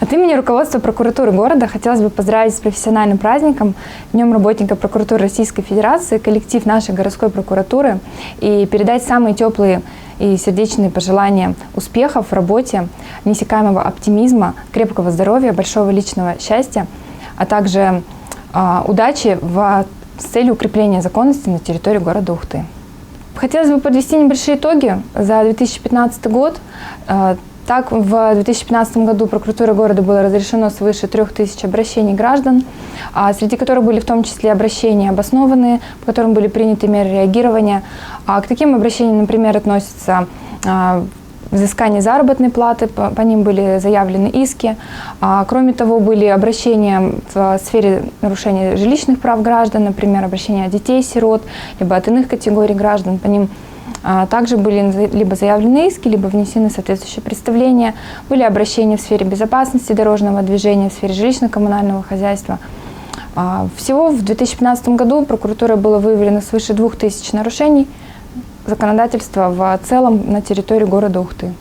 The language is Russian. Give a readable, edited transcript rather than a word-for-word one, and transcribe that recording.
От имени руководства прокуратуры города хотелось бы поздравить с профессиональным праздником, Днем работника прокуратуры Российской Федерации, коллектив нашей городской прокуратуры и передать самые теплые и сердечные пожелания успехов в работе, неиссякаемого оптимизма, крепкого здоровья, большого личного счастья, а также удачи с целью укрепления законности на территории города Ухты. Хотелось бы подвести небольшие итоги за 2015 год. Так, в 2015 году прокуратуре города было разрешено свыше 3000 обращений граждан, среди которых были в том числе обращения обоснованные, по которым были приняты меры реагирования. К таким обращениям, например, относятся взыскание заработной платы, по ним были заявлены иски. Кроме того, были обращения в сфере нарушения жилищных прав граждан, например, обращения от детей-сирот, либо от иных категорий граждан, по ним также были либо заявлены иски, либо внесены соответствующие представления. Были обращения в сфере безопасности дорожного движения, в сфере жилищно-коммунального хозяйства. Всего в 2015 году прокуратурой было выявлено свыше 2000 нарушений законодательства в целом на территории города Ухты.